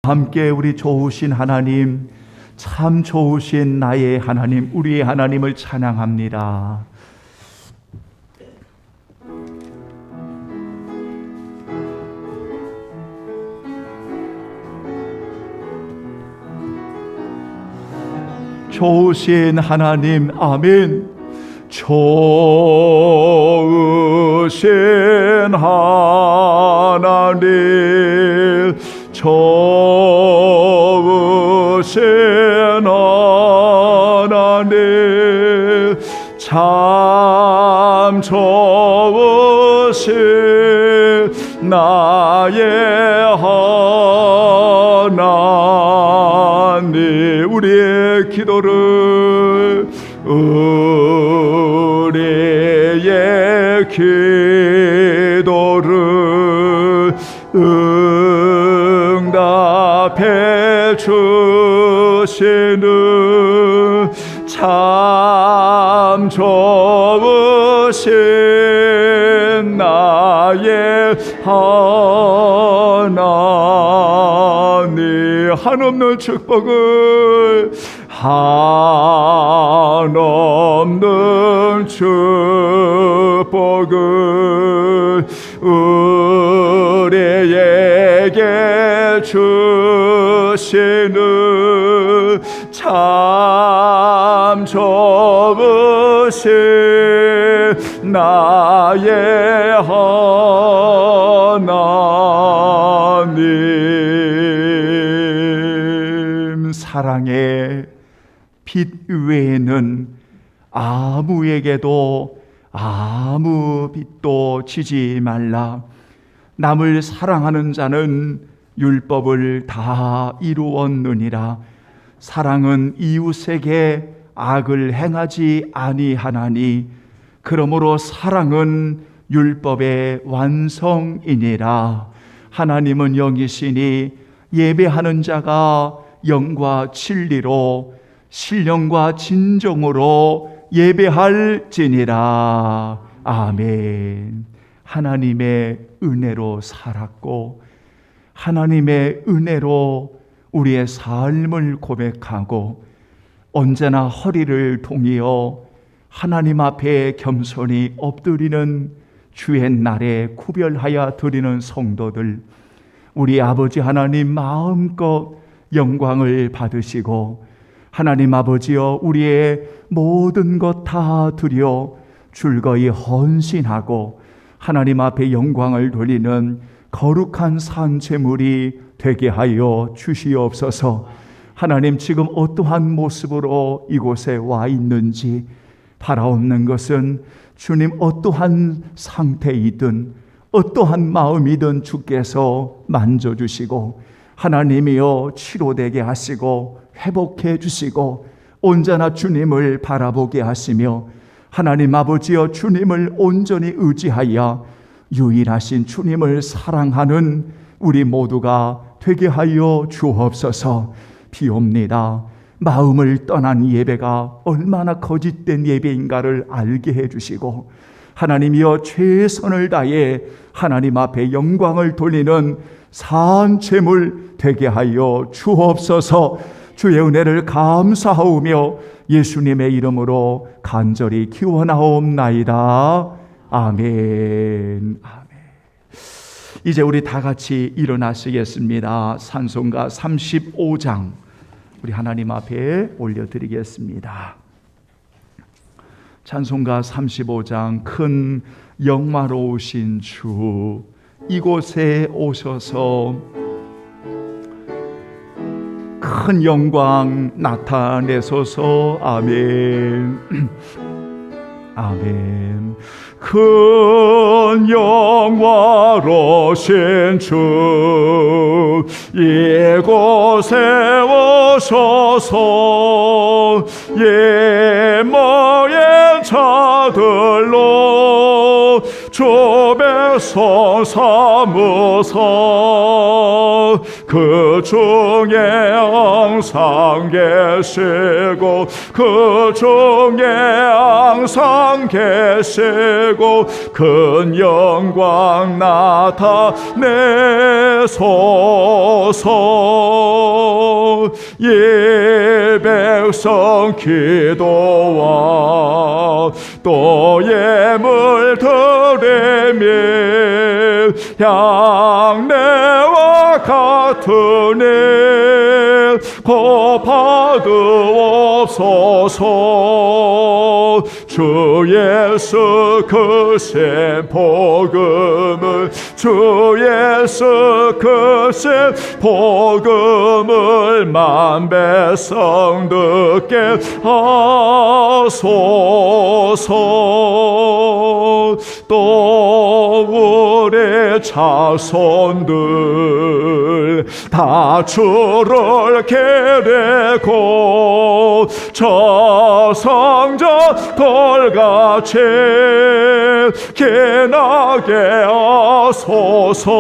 함께 우리 좋으신 하나님, 참 좋으신 나의 하나님, 우리의 하나님을 찬양합니다. 좋으신 하나님, 아멘. 좋으신 하나님, 좋으신 하나님, 참 좋으신 나의 하나님, 우리의 기도를 응답해 주시는 참 좋으신 나의 하나님, 한없는 축복을, 한없는 축복을 우리에게 주시는 참 좋으신 나의 하나님, 사랑의 빛 외에는 아무에게도 아무 빛도 지지 말라. 남을 사랑하는 자는 율법을 다 이루었느니라. 사랑은 이웃에게 악을 행하지 아니하나니 그러므로 사랑은 율법의 완성이니라. 하나님은 영이시니 예배하는 자가 영과 진리로 신령과 진정으로 예배할지니라. 아멘. 하나님의 은혜로 살았고 하나님의 은혜로 우리의 삶을 고백하고 언제나 허리를 동이어 하나님 앞에 겸손히 엎드리는 주의 날에 구별하여 드리는 성도들, 우리 아버지 하나님 마음껏 영광을 받으시고 하나님 아버지여 우리의 모든 것 다 드려 즐거이 헌신하고 하나님 앞에 영광을 돌리는 거룩한 산제물이 되게 하여 주시옵소서. 하나님, 지금 어떠한 모습으로 이곳에 와 있는지 바라옵는 것은 주님 어떠한 상태이든 어떠한 마음이든 주께서 만져주시고 하나님이여 치료되게 하시고 회복해 주시고 언제나 주님을 바라보게 하시며 하나님 아버지여 주님을 온전히 의지하여 유일하신 주님을 사랑하는 우리 모두가 되게 하여 주옵소서. 비옵니다. 마음을 떠난 예배가 얼마나 거짓된 예배인가를 알게 해주시고 하나님이여 최선을 다해 하나님 앞에 영광을 돌리는 산제물 되게 하여 주옵소서. 주의 은혜를 감사하오며 예수님의 이름으로 간절히 기원하옵나이다. 아멘. 아멘. 이제 우리 다 같이 일어나시겠습니다. 찬송가 35장 우리 하나님 앞에 올려드리겠습니다. 찬송가 35장. 큰 영화로우신 주 이곳에 오셔서 큰 영광 나타내소서. 아멘. 아멘. 큰 영화로우신 주 이곳에 오셔서 예모의 자들로 주 백성 삼으사 그 중에 항상 계시고 그 중에 항상 계시고 큰 영광 나타내소서. 이 백성 기도와 또 예물 드리며 향내와 같으니 고 받으옵소서. 주 예수 그리스도의 복음을 주 예수 그리스도의 복음을 만 백성 듣게 하소서. 또 우리 자손들 다 주를 기리고 저 성전 돌같이 기나게 하소서.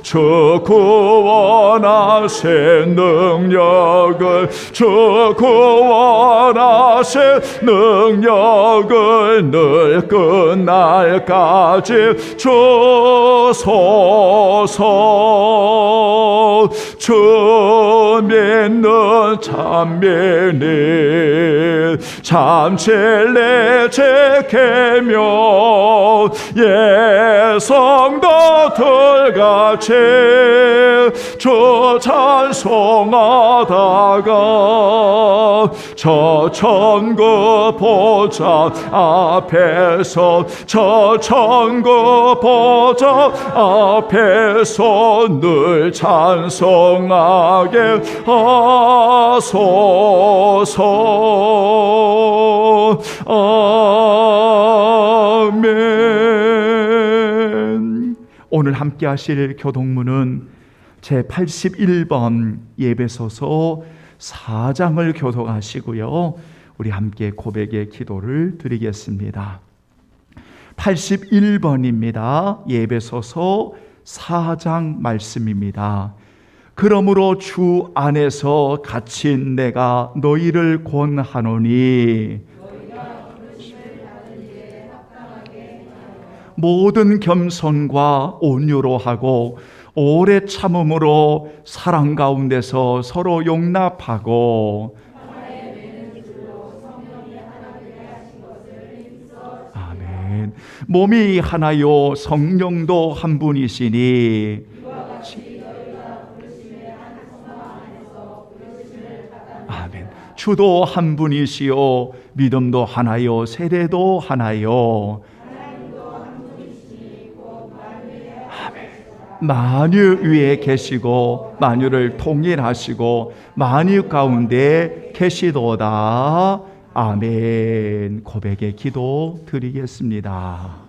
주 구원하신 능력을 주 구원하신 능력을 늘 끝날까지 주소서. 주 믿는 참민이 참 진리 지키며 예성도들같이 주 찬송하다가 저 천국 보좌 앞에서 저 천국 보좌 앞에서 늘 찬송하게 하소서. 아멘. 오늘 함께 하실 교독문은 제81번 예배소서 4장을 교독하시고요, 우리 함께 고백의 기도를 드리겠습니다. 81번입니다. 예배소서 4장 말씀입니다. 그러므로 주 안에서 갇힌 내가 너희를 권하노니 모든 겸손과 온유로 하고 오래 참음으로 사랑 가운데서 서로 용납하고 아멘. 몸이 하나요 성령도 한 분이시니 아멘. 주도 한 분이시요 믿음도 하나요 세례도 하나요 만유 위에 계시고 만유를 통일하시고 만유 가운데 계시도다. 아멘. 고백의 기도 드리겠습니다.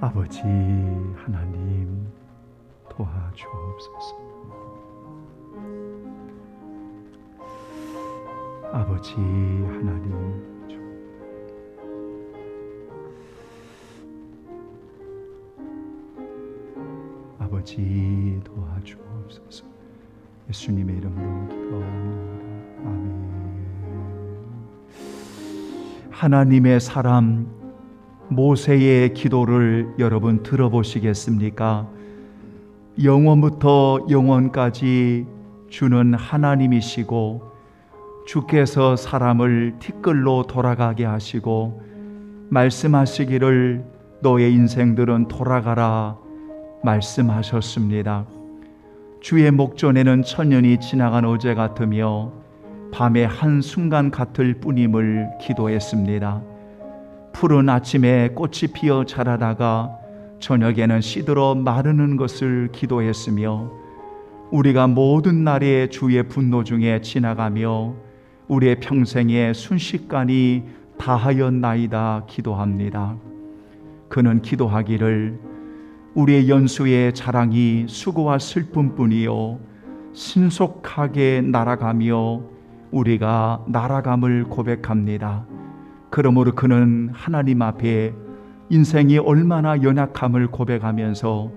아버지 하나님 도와주옵소서. 아버지 하나님 아버지 도와주옵소서. 예수님의 이름으로 기도합니다. 아멘. 하나님의 사람 모세의 기도를 여러분 들어보시겠습니까? 영원부터 영원까지 주는 하나님이시고 주께서 사람을 티끌로 돌아가게 하시고 말씀하시기를 너의 인생들은 돌아가라 말씀하셨습니다. 주의 목전에는 천년이 지나간 어제 같으며 밤의 한순간 같을 뿐임을 기도했습니다. 푸른 아침에 꽃이 피어 자라다가 저녁에는 시들어 마르는 것을 기도했으며 우리가 모든 날의 주의 분노 중에 지나가며 우리의 평생에 순식간이 다하였나이다 기도합니다. 그는 기도하기를 우리의 연수의 자랑이 수고와 슬픔뿐이요 신속하게 날아가며 우리가 날아감을 고백합니다. 그러므로 그는 하나님 앞에 인생이 얼마나 연약함을 고백하면서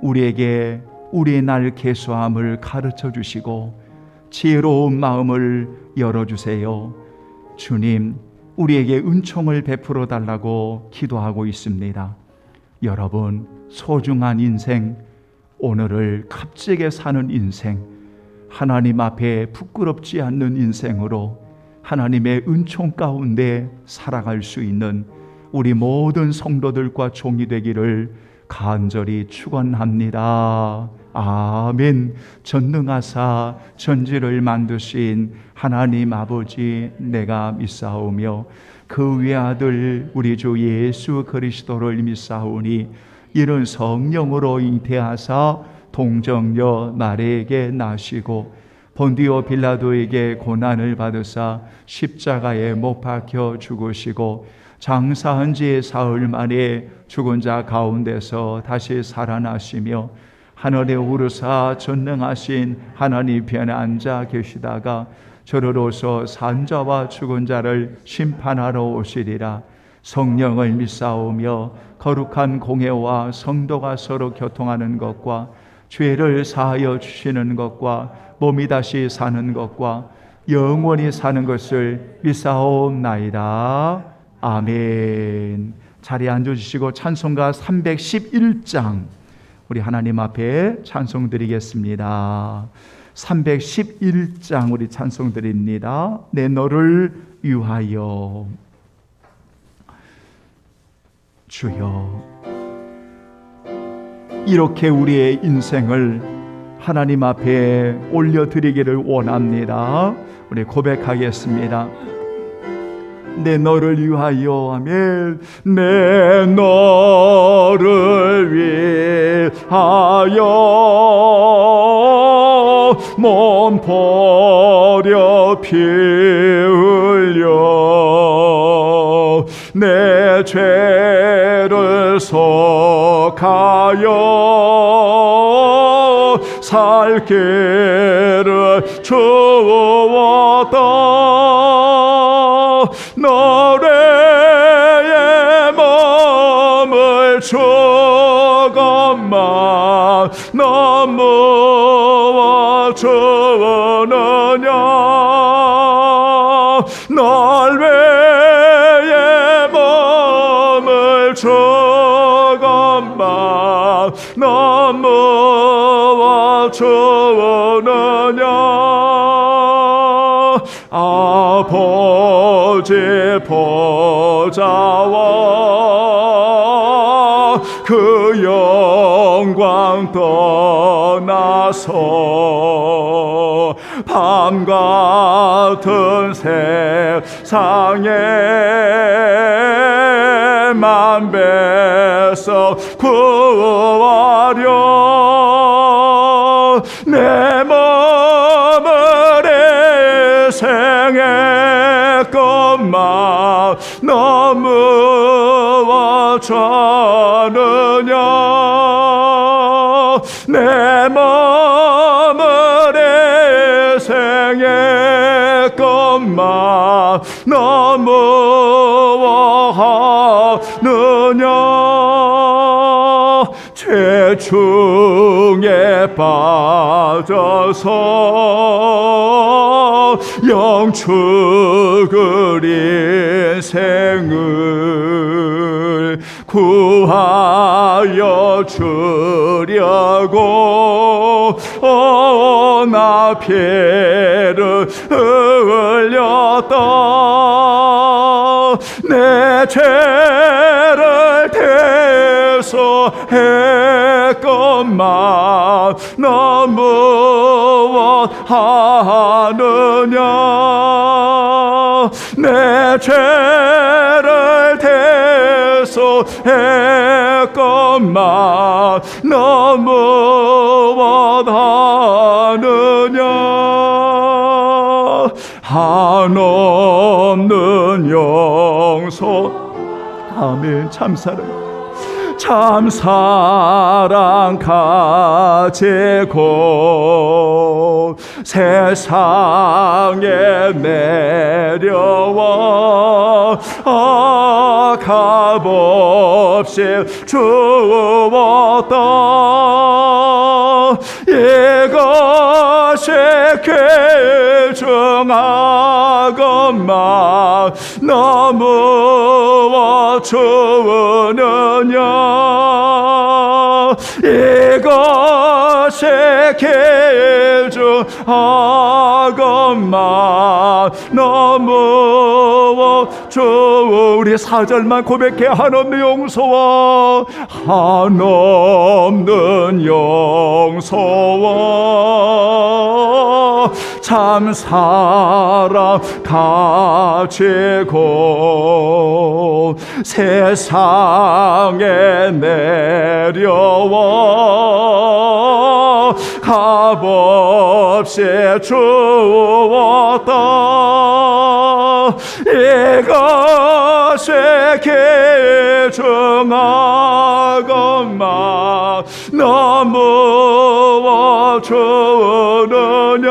우리에게 우리의 날 계수함을 가르쳐 주시고 지혜로운 마음을 열어주세요. 주님, 우리에게 은총을 베풀어 달라고 기도하고 있습니다. 여러분, 소중한 인생, 오늘을 값지게 사는 인생, 하나님 앞에 부끄럽지 않는 인생으로 하나님의 은총 가운데 살아갈 수 있는 우리 모든 성도들과 종이 되기를 간절히 축원합니다. 아멘. 전능하사 전지를 만드신 하나님 아버지, 내가 믿사오며 그 외아들 우리 주 예수 그리스도를 믿사오니 이런 성령으로 잉태하사 동정녀 마리아에게 나시고 본디오 빌라도에게 고난을 받으사 십자가에 못 박혀 죽으시고 장사한 지 사흘 만에 죽은 자 가운데서 다시 살아나시며 하늘에 오르사 전능하신 하나님 편에 앉아 계시다가 저리로서 산 자와 죽은 자를 심판하러 오시리라. 성령을 믿사오며 거룩한 공회와 성도가 서로 교통하는 것과 죄를 사하여 주시는 것과 몸이 다시 사는 것과 영원히 사는 것을 믿사옵나이다. 아멘. 자리에 앉아주시고 찬송가 311장 우리 하나님 앞에 찬송 드리겠습니다. 311장 우리 찬송 드립니다. 내 너를 위하여. 주여, 이렇게 우리의 인생을 하나님 앞에 올려드리기를 원합니다. 우리 고백하겠습니다. 내 너를 위하여. 아멘. 내 너를 위하여 몸 버려 피 흘려 내 죄를 속하여 살 길을 주었다. 너의 몸을 조금만 너무와 주느냐. 널 외의 몸을 조금만 너무와 주느냐. 아버지 보좌와 그 영광 떠나서 밤 같은 세상에 만 배서 구하려 내 몸을 생애 것만 너무와 좌느냐. 내 몸을 생애 것만 너무와 하느냐. 죄 죄중에 빠져서 영 죽을 인생을 구하여 주려고 나 피를 흘렸다. 내 죄를 대속했건만 너 무엇하느냐. 내 죄를 대속했건만 너 무엇하느냐. 한없는 용서. 아멘. 참사랑 가지고 세상에 내려와 값없이 주었다. 이것이 귀중하건만 너무 주느냐. 이것이 귀중하건만 너무 우리 4절만 고백해. 한없는 용서와 한없는 용서와 참사랑 가지고 세상에 내려와 값없이 주었다. 이것이 귀중하건만 너무 주느냐.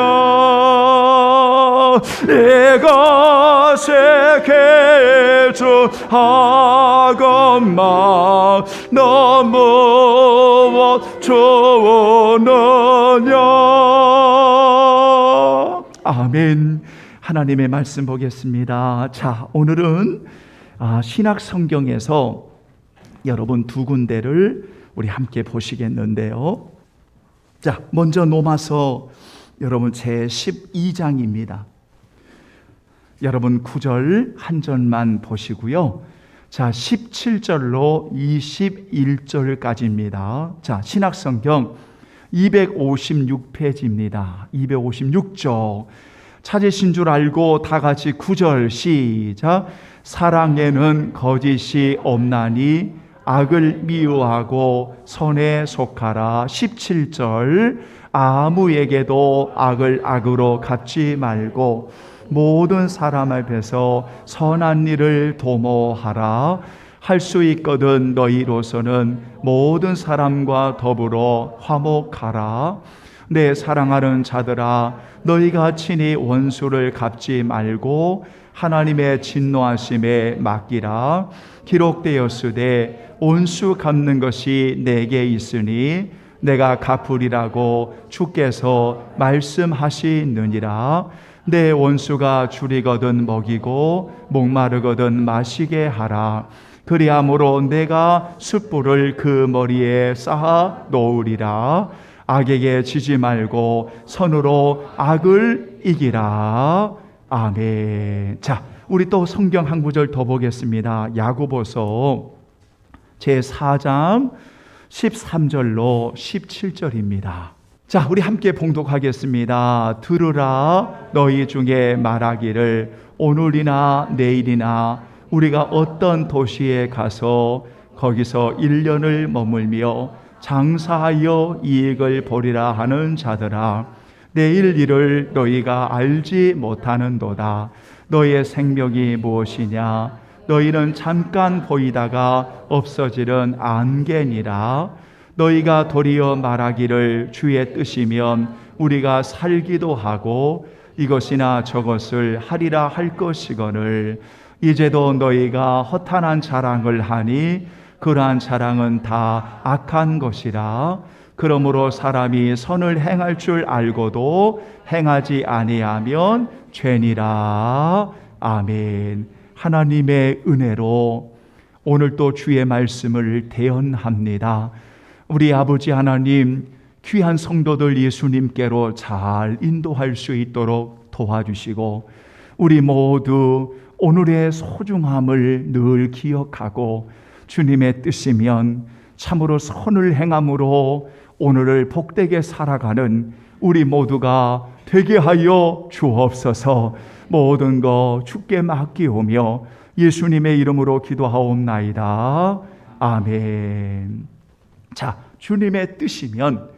이것이 귀중하건만 너무 주느냐. 아멘. 하나님의 말씀 보겠습니다. 자, 오늘은 신약 성경에서 여러분 두 군데를 우리 함께 보시겠는데요. 자, 먼저 로마서 여러분 제 12장입니다. 여러분 9절 한 절만 보시고요. 자, 17절로 21절까지입니다. 자, 신약 성경 256페이지입니다. 256쪽. 찾으신 줄 알고 다 같이 9절 시작. 사랑에는 거짓이 없나니 악을 미워하고 선에 속하라. 17절. 아무에게도 악을 악으로 갚지 말고 모든 사람 앞에서 선한 일을 도모하라. 할 수 있거든 너희로서는 모든 사람과 더불어 화목하라. 내 사랑하는 자들아, 너희가 친히 원수를 갚지 말고 하나님의 진노하심에 맡기라. 기록되었으되 원수 갚는 것이 내게 있으니 내가 갚으리라고 주께서 말씀하시느니라. 내 원수가 줄이거든 먹이고 목마르거든 마시게 하라. 그리함으로 내가 숯불을 그 머리에 쌓아 놓으리라. 악에게 지지 말고 선으로 악을 이기라. 아멘. 자, 우리 또 성경 한 구절 더 보겠습니다. 야고보서 제 4장 13절로 17절입니다. 자, 우리 함께 봉독하겠습니다. 들으라. 너희 중에 말하기를 오늘이나 내일이나 우리가 어떤 도시에 가서 거기서 1년을 머물며 장사하여 이익을 보리라 하는 자들아, 내일 일을 너희가 알지 못하는도다. 너희의 생명이 무엇이냐? 너희는 잠깐 보이다가 없어지는 안개니라. 너희가 도리어 말하기를 주의 뜻이면 우리가 살기도 하고 이것이나 저것을 하리라 할 것이거늘 이제도 너희가 허탄한 자랑을 하니 그러한 자랑은 다 악한 것이라. 그러므로 사람이 선을 행할 줄 알고도 행하지 아니하면 죄니라. 아멘. 하나님의 은혜로 오늘 또 주의 말씀을 대언합니다. 우리 아버지 하나님, 귀한 성도들 예수님께로 잘 인도할 수 있도록 도와주시고, 우리 모두 오늘의 소중함을 늘 기억하고 주님의 뜻이면 참으로 선을 행함으로 오늘을 복되게 살아가는 우리 모두가 되게 하여 주옵소서. 모든 것 주께 맡기오며 예수님의 이름으로 기도하옵나이다. 아멘. 자, 주님의 뜻이면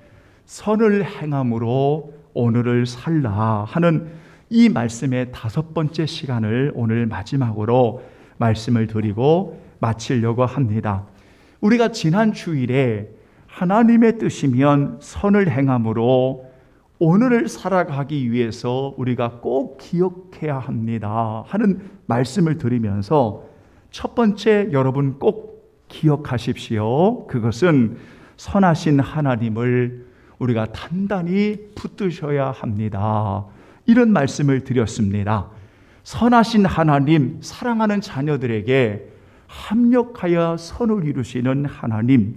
선을 행함으로 오늘을 살라 하는 이 말씀의 5번째 시간을 오늘 마지막으로 말씀을 드리고 마치려고 합니다. 우리가 지난 주일에 하나님의 뜻이면 선을 행함으로 오늘을 살아가기 위해서 우리가 꼭 기억해야 합니다 하는 말씀을 드리면서 첫 번째, 여러분 꼭 기억하십시오. 그것은 선하신 하나님을 우리가 단단히 붙드셔야 합니다. 이런 말씀을 드렸습니다. 선하신 하나님, 사랑하는 자녀들에게 합력하여 선을 이루시는 하나님,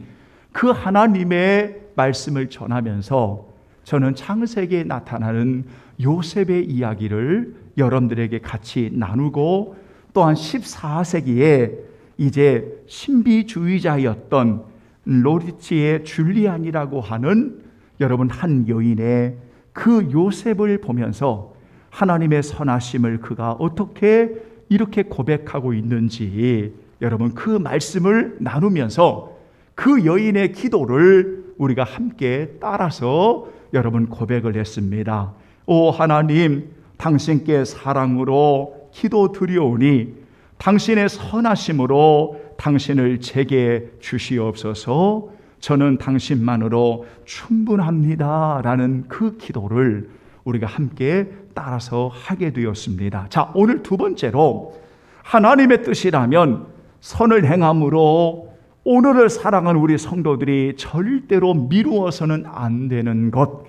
그 하나님의 말씀을 전하면서 저는 창세기에 나타나는 요셉의 이야기를 여러분들에게 같이 나누고, 또한 14세기에 이제 신비주의자였던 로리치의 줄리안이라고 하는 여러분 한 여인의 그 요셉을 보면서 하나님의 선하심을 그가 어떻게 이렇게 고백하고 있는지 여러분 그 말씀을 나누면서 그 여인의 기도를 우리가 함께 따라서 여러분 고백을 했습니다. 오 하나님, 당신께 사랑으로 기도 드리오니 당신의 선하심으로 당신을 제게 주시옵소서. 저는 당신만으로 충분합니다 라는 그 기도를 우리가 함께 따라서 하게 되었습니다. 자, 오늘 두 번째로 하나님의 뜻이라면 선을 행함으로 오늘을 살아가는 우리 성도들이 절대로 미루어서는 안 되는 것,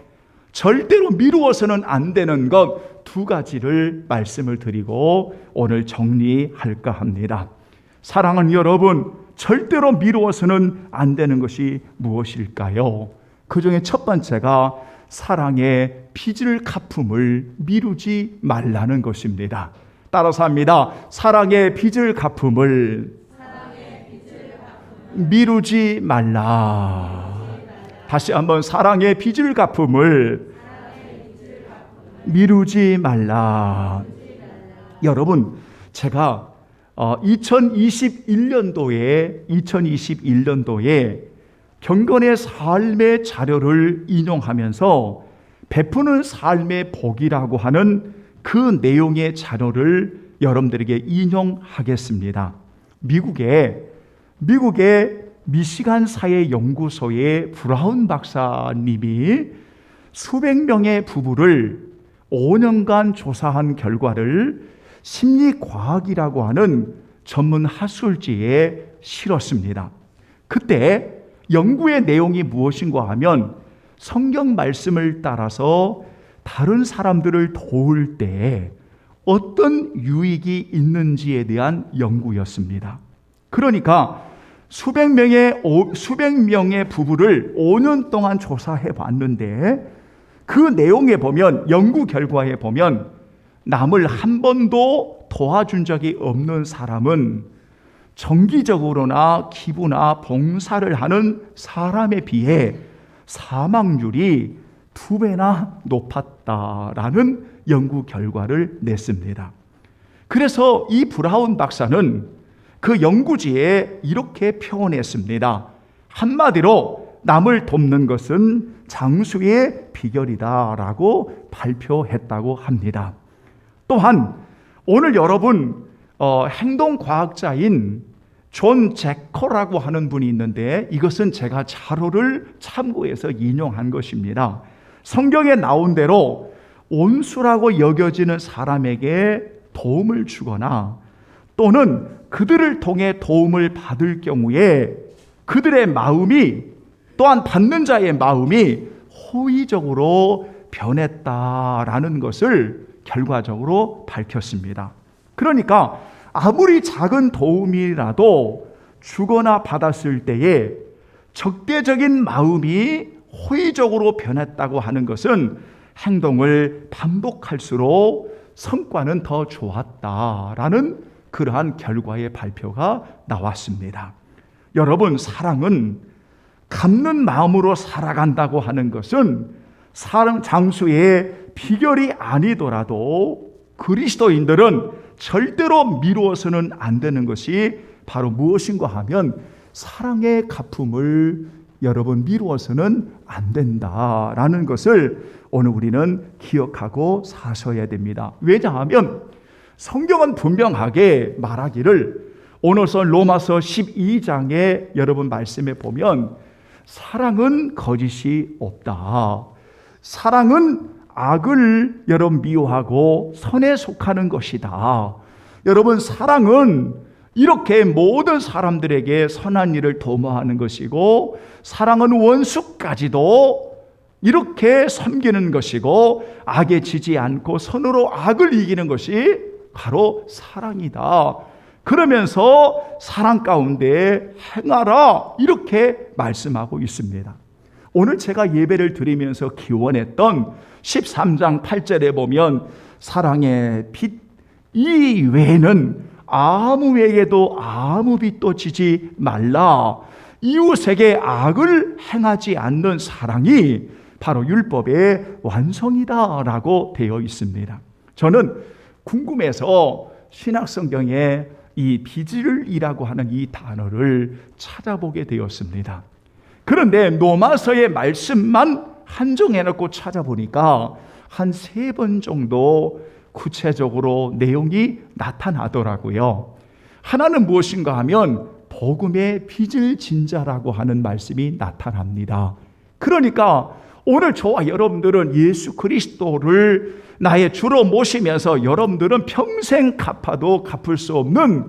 절대로 미루어서는 안 되는 것 두 가지를 말씀을 드리고 오늘 정리할까 합니다. 사랑하는 여러분, 절대로 미루어서는 안 되는 것이 무엇일까요? 그 중에 첫 번째가 사랑의 빚을 갚음을 미루지 말라는 것입니다. 따라서 합니다. 사랑의 빚을 갚음을 미루지 말라. 다시 한번, 사랑의 빚을 갚음을 미루지 말라. 여러분, 제가 2021년도에 경건의 삶의 자료를 인용하면서 베푸는 삶의 복이라고 하는 그 내용의 자료를 여러분들에게 인용하겠습니다. 미국의 미시간 사회연구소의 브라운 박사님이 수백 명의 부부를 5년간 조사한 결과를 심리과학이라고 하는 전문 학술지에 실었습니다. 그때 연구의 내용이 무엇인가 하면 성경 말씀을 따라서 다른 사람들을 도울 때 어떤 유익이 있는지에 대한 연구였습니다. 그러니까 수백 명의 부부를 5년 동안 조사해 봤는데 그 내용에 보면, 연구 결과에 보면 남을 한 번도 도와준 적이 없는 사람은 정기적으로나 기부나 봉사를 하는 사람에 비해 사망률이 2배나 높았다라는 연구 결과를 냈습니다. 그래서 이 브라운 박사는 그 연구지에 이렇게 표현했습니다. 한마디로 남을 돕는 것은 장수의 비결이다라고 발표했다고 합니다. 또한 오늘 여러분 행동과학자인 존 제커라고 하는 분이 있는데, 이것은 제가 자료를 참고해서 인용한 것입니다. 성경에 나온 대로 온수라고 여겨지는 사람에게 도움을 주거나 또는 그들을 통해 도움을 받을 경우에 그들의 마음이, 또한 받는 자의 마음이 호의적으로 변했다라는 것을 결과적으로 밝혔습니다. 그러니까 아무리 작은 도움이라도 주거나 받았을 때에 적대적인 마음이 호의적으로 변했다고 하는 것은 행동을 반복할수록 성과는 더 좋았다라는 그러한 결과의 발표가 나왔습니다. 여러분, 사랑은 갚는 마음으로 살아간다고 하는 것은 사랑 장수의 비결이 아니더라도 그리스도인들은 절대로 미루어서는 안 되는 것이 바로 무엇인가 하면 사랑의 갚음을 여러분 미루어서는 안 된다라는 것을 오늘 우리는 기억하고 사셔야 됩니다. 왜냐하면 성경은 분명하게 말하기를 오늘서 로마서 12장에 여러분 말씀에 보면 사랑은 거짓이 없다. 사랑은 악을 여러분 미워하고 선에 속하는 것이다. 여러분, 사랑은 이렇게 모든 사람들에게 선한 일을 도모하는 것이고, 사랑은 원수까지도 이렇게 섬기는 것이고, 악에 지지 않고 선으로 악을 이기는 것이 바로 사랑이다. 그러면서 사랑 가운데 행하라, 이렇게 말씀하고 있습니다. 오늘 제가 예배를 드리면서 기원했던 13장 8절에 보면 사랑의 빛 이외에는 아무에게도 아무 빚도 지지 말라. 이웃에게 악을 행하지 않는 사랑이 바로 율법의 완성이다라고 되어 있습니다. 저는 궁금해서 신약성경에 이 빚을이라고 하는 이 단어를 찾아보게 되었습니다. 그런데 로마서의 말씀만 한정해놓고 찾아보니까 한 3번 정도 구체적으로 내용이 나타나더라고요. 하나는 무엇인가 하면 복음의 빚을 진 자라고 하는 말씀이 나타납니다. 그러니까 오늘 저와 여러분들은 예수 그리스도를 나의 주로 모시면서 여러분들은 평생 갚아도 갚을 수 없는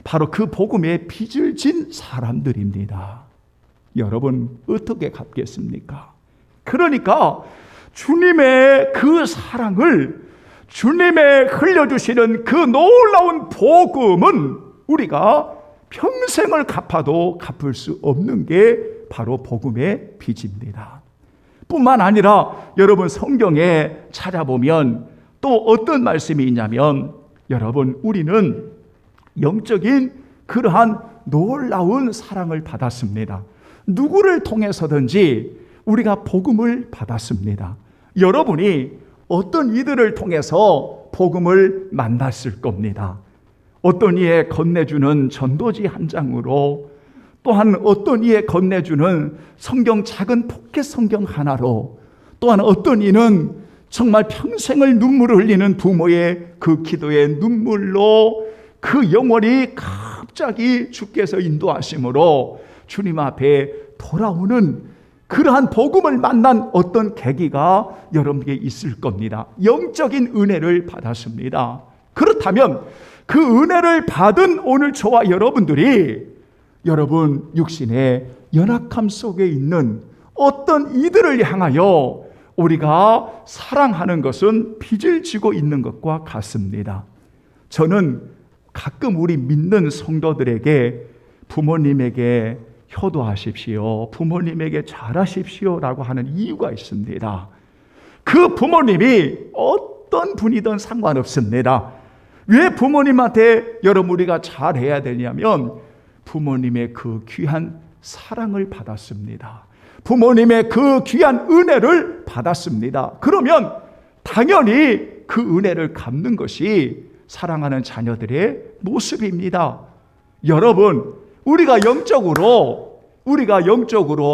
바로 그 복음의 빚을 진 사람들입니다. 여러분, 어떻게 갚겠습니까? 그러니까 주님의 그 사랑을, 주님의 흘려주시는 그 놀라운 복음은 우리가 평생을 갚아도 갚을 수 없는 게 바로 복음의 빚입니다. 뿐만 아니라 여러분, 성경에 찾아보면 또 어떤 말씀이 있냐면, 여러분, 우리는 영적인 그러한 놀라운 사랑을 받았습니다. 누구를 통해서든지 우리가 복음을 받았습니다. 여러분이 어떤 이들을 통해서 복음을 만났을 겁니다. 어떤 이에 건네주는 전도지 한 장으로, 또한 어떤 이에 건네주는 성경 작은 포켓 성경 하나로, 또한 어떤 이는 정말 평생을 눈물을 흘리는 부모의 그 기도의 눈물로 그 영혼이 갑자기 주께서 인도하심으로 주님 앞에 돌아오는 그러한 복음을 만난 어떤 계기가 여러분에게 있을 겁니다. 영적인 은혜를 받았습니다. 그렇다면 그 은혜를 받은 오늘 저와 여러분들이 여러분 육신의 연약함 속에 있는 어떤 이들을 향하여 우리가 사랑하는 것은 빚을 지고 있는 것과 같습니다. 저는 가끔 우리 믿는 성도들에게 부모님에게 효도하십시오, 부모님에게 잘하십시오 라고 하는 이유가 있습니다. 그 부모님이 어떤 분이든 상관없습니다. 왜 부모님한테 여러분 우리가 잘해야 되냐면 부모님의 그 귀한 사랑을 받았습니다. 부모님의 그 귀한 은혜를 받았습니다. 그러면 당연히 그 은혜를 갚는 것이 사랑하는 자녀들의 모습입니다. 여러분, 우리가 영적으로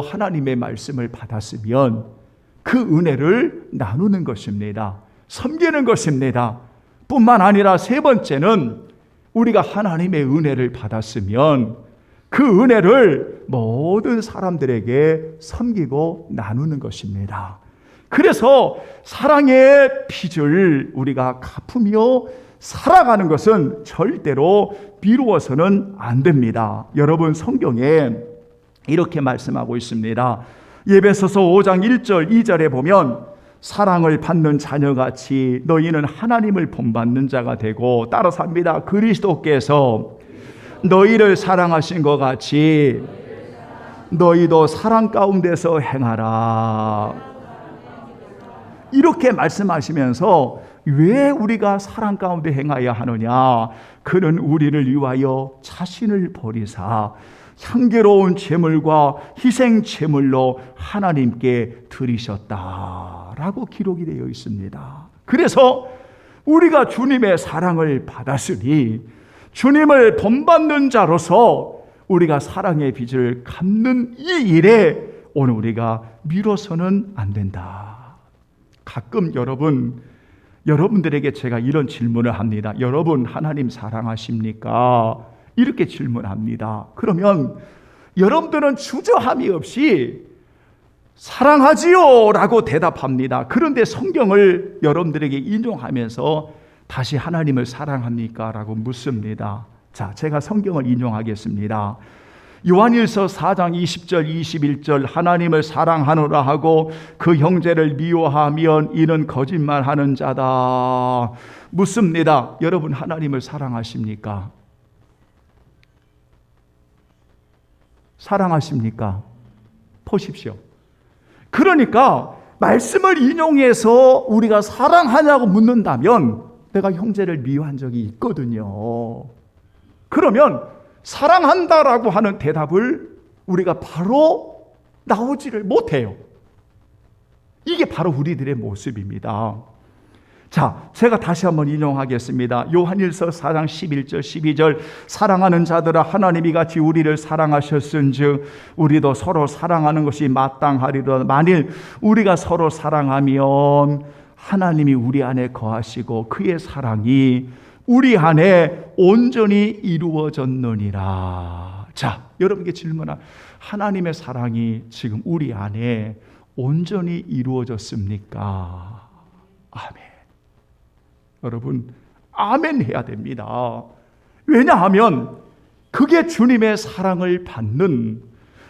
하나님의 말씀을 받았으면 그 은혜를 나누는 것입니다. 섬기는 것입니다. 뿐만 아니라 3번째는 우리가 하나님의 은혜를 받았으면 그 은혜를 모든 사람들에게 섬기고 나누는 것입니다. 그래서 사랑의 빚을 우리가 갚으며 살아가는 것은 절대로 미루어서는 안 됩니다. 여러분, 성경에 이렇게 말씀하고 있습니다. 에베소서 5장 1절 2절에 보면 사랑을 받는 자녀같이 너희는 하나님을 본받는 자가 되고, 따라서 합니다. 그리스도께서 너희를 사랑하신 것 같이 너희도 사랑 가운데서 행하라. 이렇게 말씀하시면서 왜 우리가 사랑 가운데 행하여야 하느냐? 그는 우리를 위하여 자신을 버리사 향기로운 제물과 희생 제물로 하나님께 드리셨다라고 기록이 되어 있습니다. 그래서 우리가 주님의 사랑을 받았으니 주님을 본받는 자로서 우리가 사랑의 빚을 갚는 이 일에 오늘 우리가 미뤄서는 안 된다. 가끔 여러분들에게 제가 이런 질문을 합니다. 여러분 하나님 사랑하십니까? 이렇게 질문합니다. 그러면 여러분들은 주저함이 없이 사랑하지요 라고 대답합니다. 그런데 성경을 여러분들에게 인용하면서 다시 하나님을 사랑합니까? 라고 묻습니다. 자, 제가 성경을 인용하겠습니다. 요한일서 4장 20절 21절 하나님을 사랑하노라 하고 그 형제를 미워하면 이는 거짓말하는 자다. 묻습니다. 여러분 하나님을 사랑하십니까? 사랑하십니까? 보십시오. 그러니까 말씀을 인용해서 우리가 사랑하냐고 묻는다면 내가 형제를 미워한 적이 있거든요. 그러면 사랑한다라고 하는 대답을 우리가 바로 나오지를 못해요. 이게 바로 우리들의 모습입니다. 자, 제가 다시 한번 인용하겠습니다. 요한일서 4장 11절 12절 사랑하는 자들아 하나님이 같이 우리를 사랑하셨은즉 우리도 서로 사랑하는 것이 마땅하리로다. 만일 우리가 서로 사랑하면 하나님이 우리 안에 거하시고 그의 사랑이 우리 안에 온전히 이루어졌느니라. 자, 여러분께 질문한 하나님의 사랑이 지금 우리 안에 온전히 이루어졌습니까? 아멘. 여러분 아멘 해야 됩니다. 왜냐하면 그게 주님의 사랑을 받는,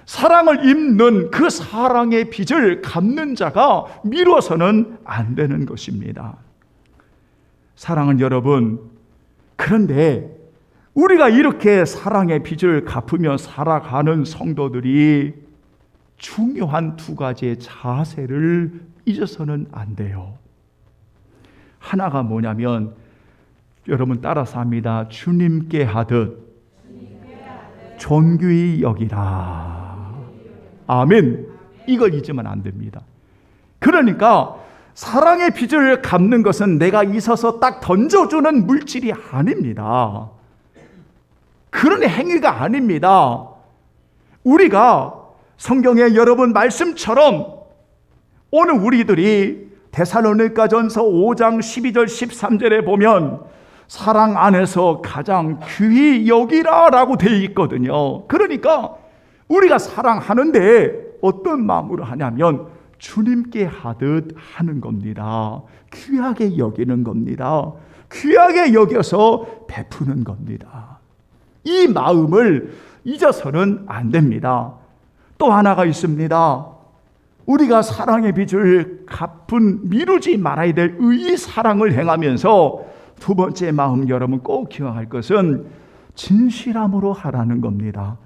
사랑을 입는 그 사랑의 빚을 갚는 자가 미뤄서는 안 되는 것입니다. 사랑은 여러분, 그런데 우리가 이렇게 사랑의 빚을 갚으며 살아가는 성도들이 중요한 두 가지의 자세를 잊어서는 안 돼요. 하나가 뭐냐면 여러분 따라서 합니다. 주님께 하듯 존귀히 여기라. 아멘. 이걸 잊으면 안 됩니다. 그러니까 사랑의 빚을 갚는 것은 내가 있어서 딱 던져주는 물질이 아닙니다. 그런 행위가 아닙니다. 우리가 성경의 여러분 말씀처럼 오늘 우리들이 데살로니가전서 5장 12절 13절에 보면 사랑 안에서 가장 귀히 여기라 라고 되어 있거든요. 그러니까 우리가 사랑하는데 어떤 마음으로 하냐면 주님께 하듯 하는 겁니다. 귀하게 여기는 겁니다. 귀하게 여겨서 베푸는 겁니다. 이 마음을 잊어서는 안 됩니다. 또 하나가 있습니다. 우리가 사랑의 빚을 갚은 미루지 말아야 될 의의 사랑을 행하면서 두 번째 마음 여러분 꼭 기억할 것은 진실함으로 하라는 겁니다.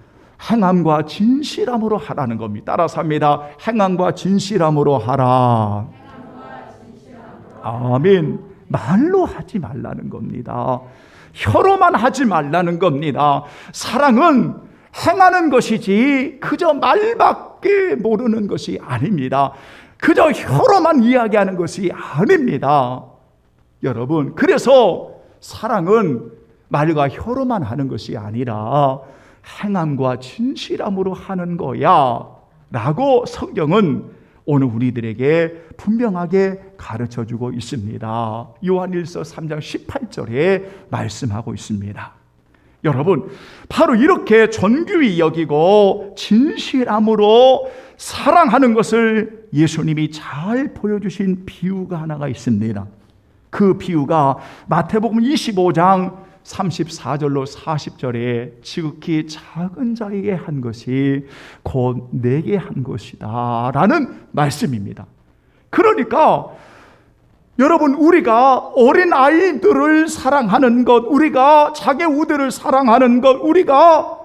행함과 진실함으로 하라는 겁니다. 따라서 합니다. 행함과 진실함으로 하라. 아멘. 말로 하지 말라는 겁니다. 혀로만 하지 말라는 겁니다. 사랑은 행하는 것이지 그저 말밖에 모르는 것이 아닙니다. 그저 혀로만 이야기하는 것이 아닙니다. 여러분, 그래서 사랑은 말과 혀로만 하는 것이 아니라 행함과 진실함으로 하는 거야 라고 성경은 오늘 우리들에게 분명하게 가르쳐주고 있습니다. 요한일서 3장 18절에 말씀하고 있습니다. 여러분, 바로 이렇게 존귀히 여기고 진실함으로 사랑하는 것을 예수님이 잘 보여주신 비유가 하나가 있습니다. 그 비유가 마태복음 25장 34절로 40절에 지극히 작은 자에게 한 것이 곧 내게 한 것이다 라는 말씀입니다. 그러니까 여러분, 우리가 어린 아이들을 사랑하는 것, 우리가 자기 우들을 사랑하는 것, 우리가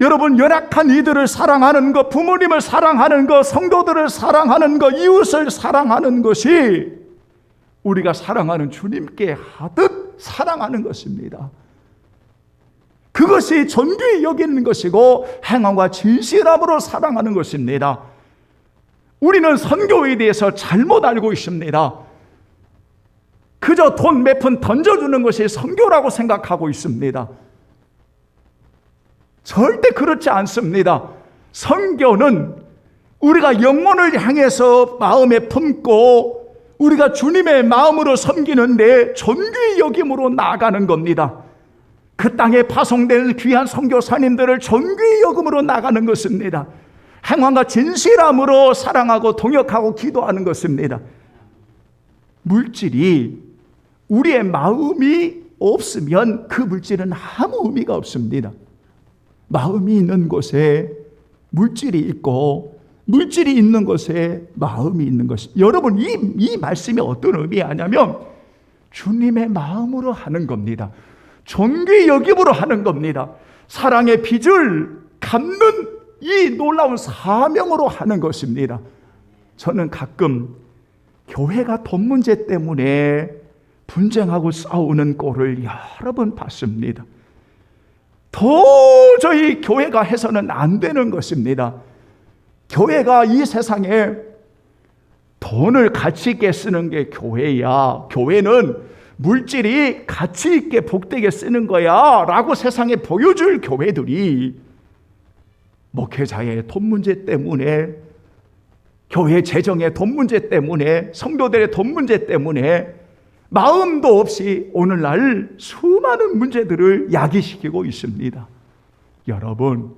여러분 연약한 이들을 사랑하는 것, 부모님을 사랑하는 것, 성도들을 사랑하는 것, 이웃을 사랑하는 것이 우리가 사랑하는 주님께 하듯 사랑하는 것입니다. 그것이 존귀히 여기는 것이고 행함과 진실함으로 사랑하는 것입니다. 우리는 선교에 대해서 잘못 알고 있습니다. 그저 돈 몇 푼 던져주는 것이 선교라고 생각하고 있습니다. 절대 그렇지 않습니다. 선교는 우리가 영혼을 향해서 마음에 품고 우리가 주님의 마음으로 섬기는데 존귀히 여김으로 나아가는 겁니다. 그 땅에 파송되는 귀한 선교사님들을 존귀히 여김으로 나가는 것입니다. 행함과 진실함으로 사랑하고 동역하고 기도하는 것입니다. 물질이 우리의 마음이 없으면 그 물질은 아무 의미가 없습니다. 마음이 있는 곳에 물질이 있고 물질이 있는 곳에 마음이 있는 것이, 여러분 이 말씀이 어떤 의미하냐면 주님의 마음으로 하는 겁니다. 존귀 여김으로 하는 겁니다. 사랑의 빚을 갚는 이 놀라운 사명으로 하는 것입니다. 저는 가끔 교회가 돈 문제 때문에 분쟁하고 싸우는 꼴을 여러 번 봤습니다. 도저히 교회가 해서는 안 되는 것입니다. 교회가 이 세상에 돈을 가치 있게 쓰는 게 교회야. 교회는 물질이 가치 있게 복되게 쓰는 거야 라고 세상에 보여줄 교회들이 목회자의 돈 문제 때문에, 교회 재정의 돈 문제 때문에, 성도들의 돈 문제 때문에 마음도 없이 오늘날 수많은 문제들을 야기시키고 있습니다. 여러분,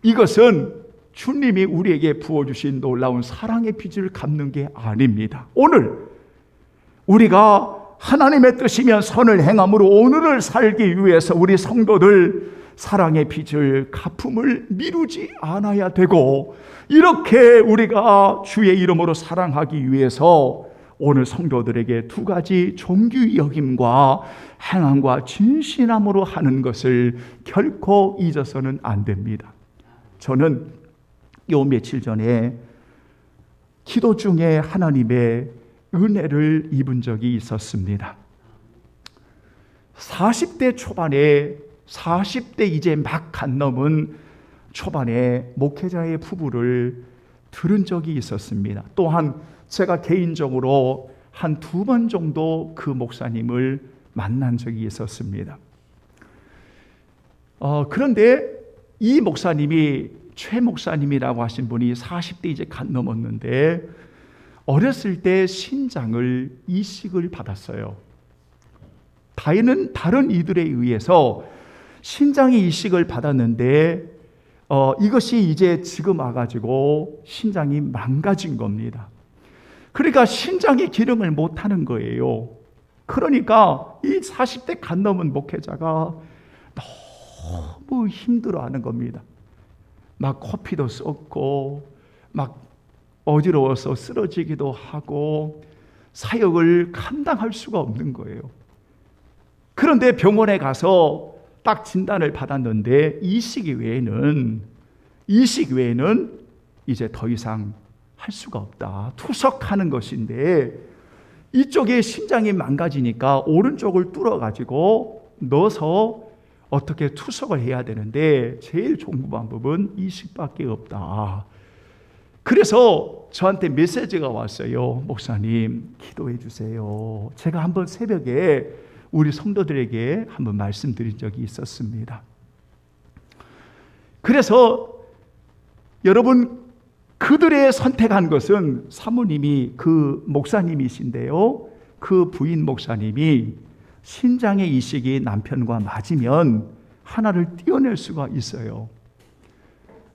이것은 주님이 우리에게 부어주신 놀라운 사랑의 빚을 갚는 게 아닙니다. 오늘 우리가 하나님의 뜻이면 선을 행함으로 오늘을 살기 위해서 우리 성도들 사랑의 빚을 갚음을 미루지 않아야 되고, 이렇게 우리가 주의 이름으로 사랑하기 위해서 오늘 성도들에게 두 가지 존귀 여김과 행함과 진실함으로 하는 것을 결코 잊어서는 안 됩니다. 저는 요 며칠 전에 기도 중에 하나님의 은혜를 입은 적이 있었습니다. 40대 초반에, 40대 이제 막 간 넘은 초반에 목회자의 부부를 들은 적이 있었습니다. 또한 제가 개인적으로 한 2번 정도 그 목사님을 만난 적이 있었습니다. 그런데 이 목사님이, 최 목사님이라고 하신 분이 40대 이제 간 넘었는데 어렸을 때 신장을 이식을 받았어요. 다른 이들에 의해서 신장의 이식을 받았는데 이것이 이제 지금 와가지고 신장이 망가진 겁니다. 그러니까 신장의 기능을 못하는 거예요. 그러니까 이 40대 간 넘은 목회자가 너무 힘들어하는 겁니다. 막 코피도 쏟고 막 어지러워서 쓰러지기도 하고 사역을 감당할 수가 없는 거예요. 그런데 병원에 가서 딱 진단을 받았는데 이식 외에는 이제 더 이상 할 수가 없다. 투석하는 것인데 이쪽에 신장이 망가지니까 오른쪽을 뚫어가지고 넣어서 어떻게 투석을 해야 되는데 제일 좋은 방법은 이식밖에 없다. 그래서 저한테 메시지가 왔어요. 목사님, 기도해 주세요. 제가 한번 새벽에 우리 성도들에게 한번 말씀드린 적이 있었습니다. 그래서 여러분, 그들의 선택한 것은 사모님이 그 목사님이신데요, 그 부인 목사님이 신장의 이식이 남편과 맞으면 하나를 떼어낼 수가 있어요.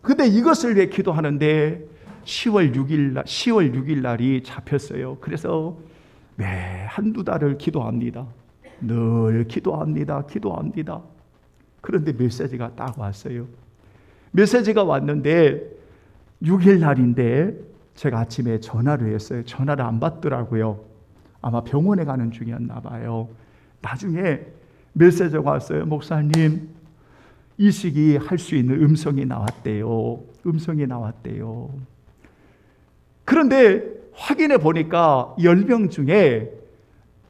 근데 이것을 왜 기도하는데 10월 6일 날이 잡혔어요. 그래서 매 한두 달을 기도합니다. 늘 기도합니다. 그런데 메시지가 딱 왔어요. 메시지가 왔는데 6일 날인데 제가 아침에 전화를 했어요. 전화를 안 받더라고요. 아마 병원에 가는 중이었나 봐요. 나중에 메시지가 왔어요. 목사님, 이식이 할 수 있는 음성이 나왔대요. 그런데 확인해 보니까 10명 중에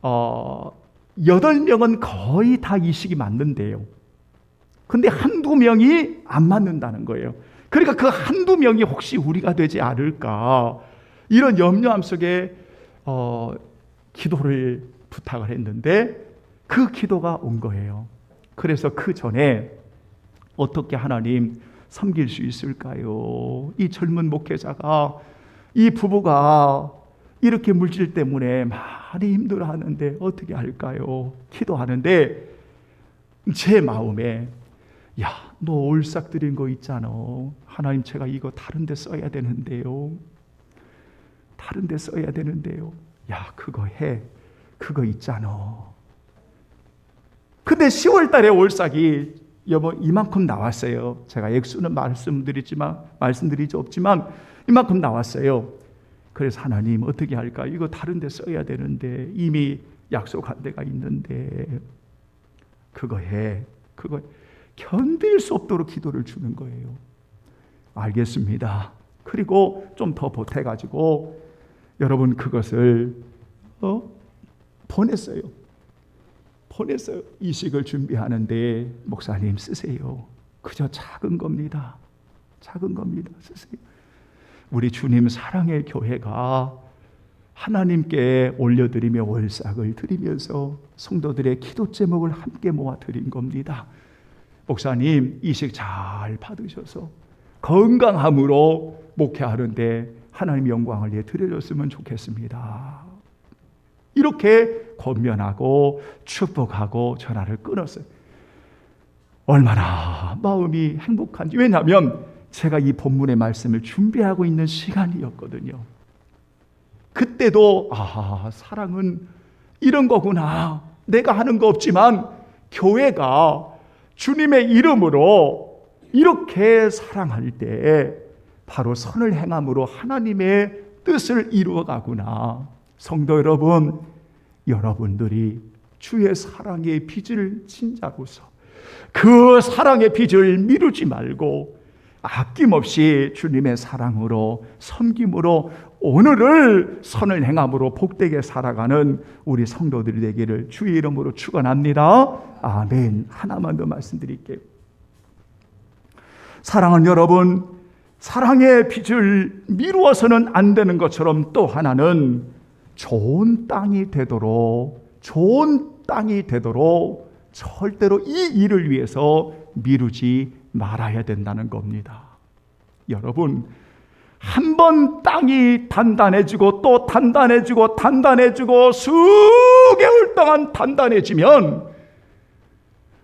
8명은 거의 다 이식이 맞는데요. 근데 한두 명이 안 맞는다는 거예요. 그러니까 그 한두 명이 혹시 우리가 되지 않을까, 이런 염려함 속에 기도를 부탁을 했는데 그 기도가 온 거예요. 그래서 그 전에 어떻게 하나님 섬길 수 있을까요? 이 젊은 목회자가, 이 부부가 이렇게 물질 때문에 많이 힘들어하는데 어떻게 할까요? 기도하는데 제 마음에, 야, 너 올싹 드린 거 있잖아. 하나님, 제가 이거 다른 데 써야 되는데요. 야, 그거 해. 그거 있잖아. 근데 10월 달에 올싹이 이만큼 나왔어요. 제가 액수는 말씀드리지 없지만 이만큼 나왔어요. 그래서 하나님, 어떻게 할까? 이거 다른 데 써야 되는데, 이미 약속한 데가 있는데, 그거 해. 견딜 수 없도록 기도를 주는 거예요. 알겠습니다. 그리고 좀 더 보태가지고 여러분 그것을 보냈어요. 이식을 준비하는데, 목사님 쓰세요. 그저 작은 겁니다. 쓰세요. 우리 주님 사랑의 교회가 하나님께 올려드리며 월삭을 드리면서 성도들의 기도 제목을 함께 모아 드린 겁니다. 목사님, 이식 잘 받으셔서 건강함으로 목회하는데 하나님 영광을 위해 드려줬으면 좋겠습니다. 이렇게 권면하고 축복하고 전화를 끊었어요. 얼마나 마음이 행복한지. 왜냐하면 제가 이 본문의 말씀을 준비하고 있는 시간이었거든요. 그때도 사랑은 이런 거구나. 내가 하는 거 없지만 교회가 주님의 이름으로 이렇게 사랑할 때 바로 선을 행함으로 하나님의 뜻을 이루어가구나. 성도 여러분, 여러분들이 주의 사랑의 빚을 진자고서 그 사랑의 빚을 미루지 말고 아낌없이 주님의 사랑으로 섬김으로 오늘을 선을 행함으로 복되게 살아가는 우리 성도들이 되기를 주의 이름으로 축원합니다. 아멘. 하나만 더 말씀드릴게요. 사랑은 여러분, 사랑의 빚을 미루어서는 안 되는 것처럼 또 하나는 좋은 땅이 되도록 절대로 이 일을 위해서 미루지 말아야 된다는 겁니다. 여러분, 한 번 땅이 단단해지고 또 단단해지고 수개월 동안 단단해지면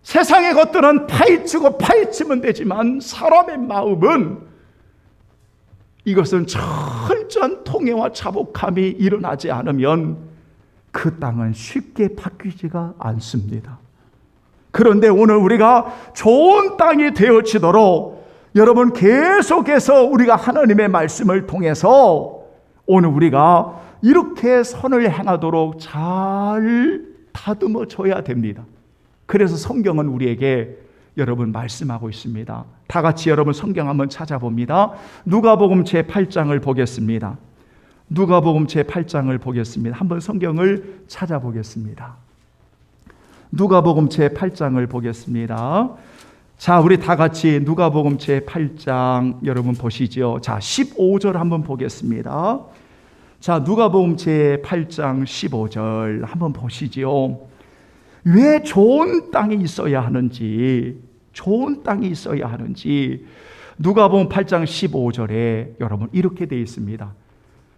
세상의 것들은 파헤치면 되지만 사람의 마음은, 이것은 철저한 통해와 자복함이 일어나지 않으면 그 땅은 쉽게 바뀌지가 않습니다. 그런데 오늘 우리가 좋은 땅이 되어지도록 여러분 계속해서 우리가 하나님의 말씀을 통해서 오늘 우리가 이렇게 선을 행하도록 잘 다듬어줘야 됩니다. 그래서 성경은 우리에게 여러분 말씀하고 있습니다. 다 같이 여러분 성경 한번 찾아봅니다. 누가복음 제8장을 보겠습니다. 누가복음 제8장을 보겠습니다. 한번 성경을 찾아보겠습니다. 누가복음 제8장을 보겠습니다. 자, 우리 다 같이 누가복음 제8장 여러분 보시죠. 자, 15절 한번 보겠습니다. 자, 누가복음 제8장 15절 한번 보시죠. 왜 좋은 땅이 있어야 하는지, 누가복음 8장 15절에 여러분 이렇게 되어 있습니다.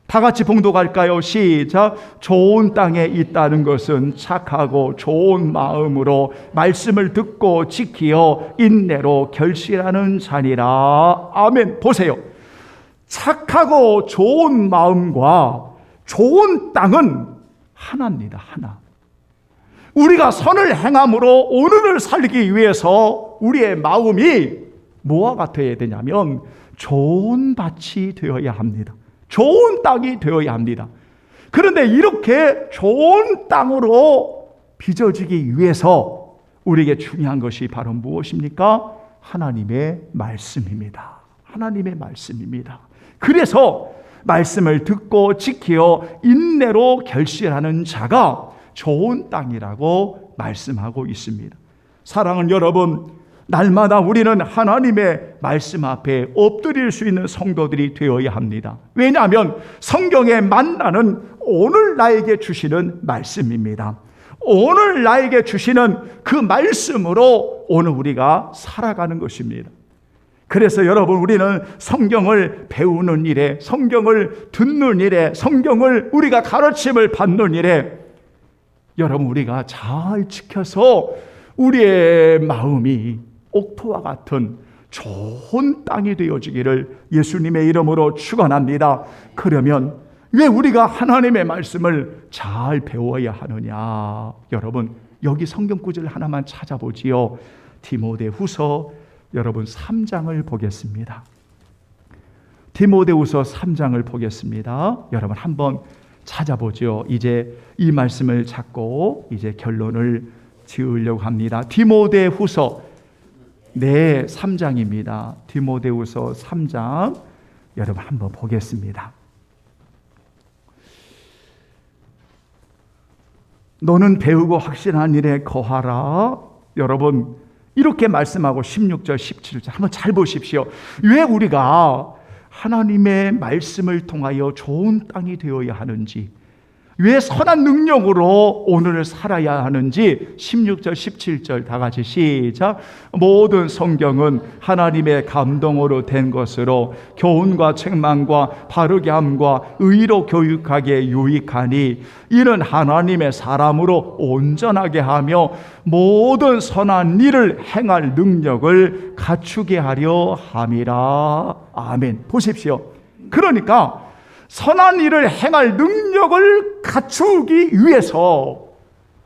다 같이 봉독할까요? 시작. 좋은 땅에 있다는 것은 착하고 좋은 마음으로 말씀을 듣고 지키어 인내로 결실하는 자니라. 아멘. 보세요. 착하고 좋은 마음과 좋은 땅은 하나입니다. 하나. 우리가 선을 행함으로 오늘을 살기 위해서 우리의 마음이 뭐와 같아야 되냐면 좋은 밭이 되어야 합니다. 좋은 땅이 되어야 합니다. 그런데 이렇게 좋은 땅으로 빚어지기 위해서 우리에게 중요한 것이 바로 무엇입니까? 하나님의 말씀입니다. 하나님의 말씀입니다. 그래서 말씀을 듣고 지키어 인내로 결실하는 자가 좋은 땅이라고 말씀하고 있습니다. 사랑하는 여러분, 날마다 우리는 하나님의 말씀 앞에 엎드릴 수 있는 성도들이 되어야 합니다. 왜냐하면 성경의 만나는 오늘 나에게 주시는 말씀입니다. 오늘 나에게 주시는 그 말씀으로 오늘 우리가 살아가는 것입니다. 그래서 여러분, 우리는 성경을 배우는 일에, 성경을 듣는 일에, 성경을 우리가 가르침을 받는 일에 여러분, 우리가 잘 지켜서 우리의 마음이 옥토와 같은 좋은 땅이 되어지기를 예수님의 이름으로 축원합니다. 그러면 왜 우리가 하나님의 말씀을 잘 배워야 하느냐? 여러분, 여기 성경 구절 하나만 찾아보지요. 디모데후서 여러분 3장을 보겠습니다. 디모데후서 3장을 보겠습니다. 여러분 한번 찾아보죠. 이제 이 말씀을 찾고 이제 결론을 지으려고 합니다. 디모데후서 3장입니다. 디모데후서 3장 여러분 한번 보겠습니다. 너는 배우고 확신한 일에 거하라. 여러분 이렇게 말씀하고 16절 17절 한번 잘 보십시오. 왜 우리가 하나님의 말씀을 통하여 좋은 땅이 되어야 하는지, 왜 선한 능력으로 오늘을 살아야 하는지 16절 17절 다 같이 시작. 모든 성경은 하나님의 감동으로 된 것으로 교훈과 책망과 바르게 함과 의로 교육하기에 유익하니 이는 하나님의 사람으로 온전하게 하며 모든 선한 일을 행할 능력을 갖추게 하려 함이라. 아멘. 보십시오. 그러니까 선한 일을 행할 능력을 갖추기 위해서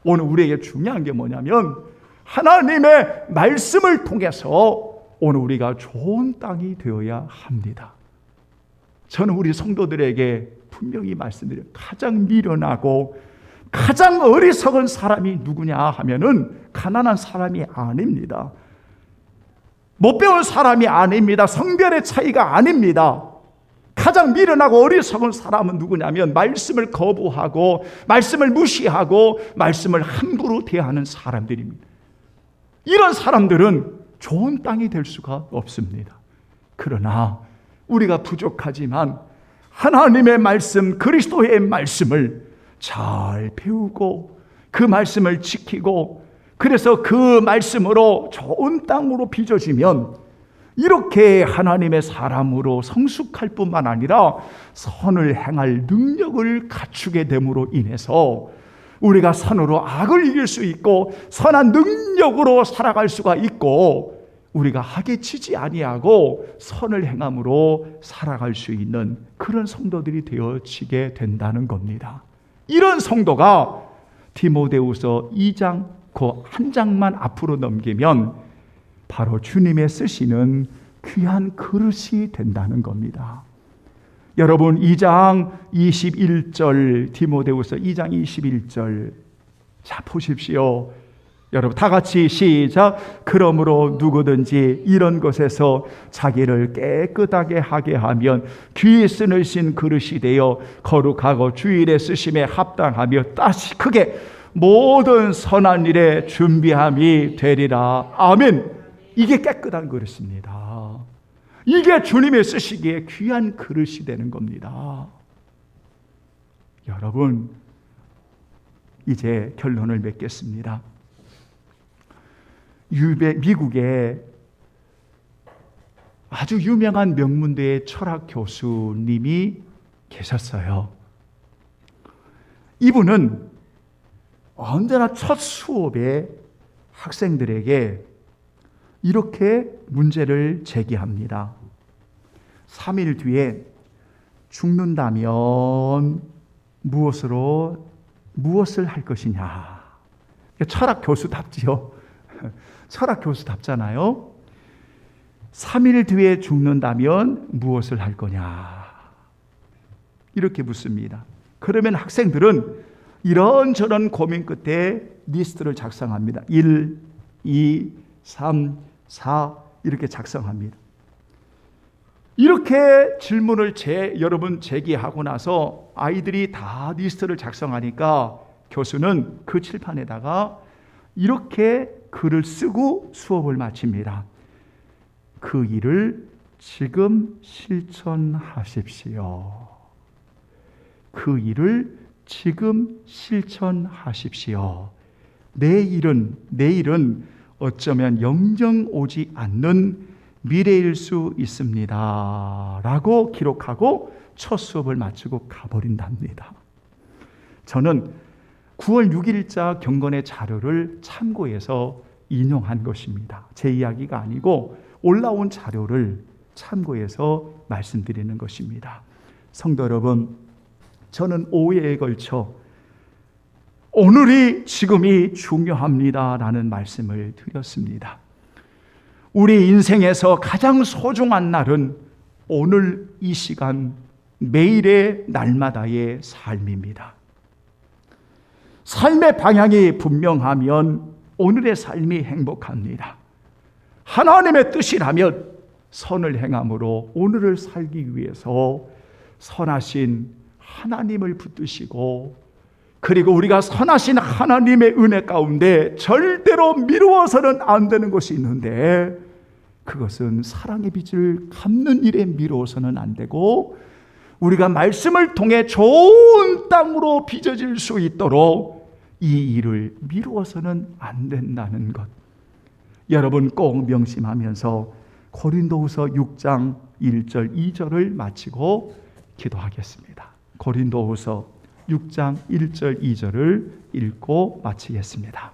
오늘 우리에게 중요한 게 뭐냐면 하나님의 말씀을 통해서 오늘 우리가 좋은 땅이 되어야 합니다. 저는 우리 성도들에게 분명히 말씀드려요. 가장 미련하고 가장 어리석은 사람이 누구냐 하면은 가난한 사람이 아닙니다. 못 배운 사람이 아닙니다. 성별의 차이가 아닙니다. 가장 미련하고 어리석은 사람은 누구냐면 말씀을 거부하고 말씀을 무시하고 말씀을 함부로 대하는 사람들입니다. 이런 사람들은 좋은 땅이 될 수가 없습니다. 그러나 우리가 부족하지만 하나님의 말씀, 그리스도의 말씀을 잘 배우고 그 말씀을 지키고 그래서 그 말씀으로 좋은 땅으로 빚어지면 이렇게 하나님의 사람으로 성숙할 뿐만 아니라 선을 행할 능력을 갖추게 됨으로 인해서 우리가 선으로 악을 이길 수 있고 선한 능력으로 살아갈 수가 있고 우리가 악에 치지 아니하고 선을 행함으로 살아갈 수 있는 그런 성도들이 되어지게 된다는 겁니다. 이런 성도가 디모데후서 2장 그 한 장만 앞으로 넘기면 바로 주님의 쓰시는 귀한 그릇이 된다는 겁니다. 여러분 2장 21절 디모데후서 2장 21절 자 보십시오. 여러분 다 같이 시작. 그러므로 누구든지 이런 것에서 자기를 깨끗하게 하게 하면 귀에 쓰는 그릇이 되어 거룩하고 주일에 쓰심에 합당하며 다시 크게 모든 선한 일에 준비함이 되리라. 아멘. 이게 깨끗한 그릇입니다. 이게 주님의 쓰시기에 귀한 그릇이 되는 겁니다. 여러분 이제 결론을 맺겠습니다. 미국에 아주 유명한 명문대의 철학 교수님이 계셨어요. 이분은 언제나 첫 수업에 학생들에게 이렇게 문제를 제기합니다. 3일 뒤에 죽는다면 무엇을 할 것이냐? 철학 교수답지요. 철학 교수답잖아요. 3일 뒤에 죽는다면 무엇을 할 거냐? 이렇게 묻습니다. 그러면 학생들은 이런저런 고민 끝에 리스트를 작성합니다. 1, 2, 3, 4 이렇게 작성합니다. 이렇게 질문을 여러분 제기하고 나서 아이들이 다 리스트를 작성하니까 교수는 그 칠판에다가 이렇게 글을 쓰고 수업을 마칩니다. 그 일을 지금 실천하십시오. 그 일을 지금 실천하십시오. 내일은 어쩌면 영영 오지 않는 미래일 수 있습니다. 라고 기록하고 첫 수업을 마치고 가버린답니다. 저는 9월 6일자 경건의 자료를 참고해서 인용한 것입니다. 제 이야기가 아니고 올라온 자료를 참고해서 말씀드리는 것입니다. 성도 여러분, 저는 5회에 걸쳐 오늘이 지금이 중요합니다라는 말씀을 드렸습니다. 우리 인생에서 가장 소중한 날은 오늘 이 시간, 매일의 날마다의 삶입니다. 삶의 방향이 분명하면 오늘의 삶이 행복합니다. 하나님의 뜻이라면 선을 행함으로 오늘을 살기 위해서 선하신 하나님을 붙드시고, 그리고 우리가 선하신 하나님의 은혜 가운데 절대로 미루어서는 안 되는 것이 있는데, 그것은 사랑의 빚을 갚는 일에 미루어서는 안 되고, 우리가 말씀을 통해 좋은 땅으로 빚어질 수 있도록 이 일을 미루어서는 안 된다는 것, 여러분 꼭 명심하면서 고린도후서 6장 1절 2절을 마치고 기도하겠습니다. 고린도후서 6장 1절 2절을 읽고 마치겠습니다.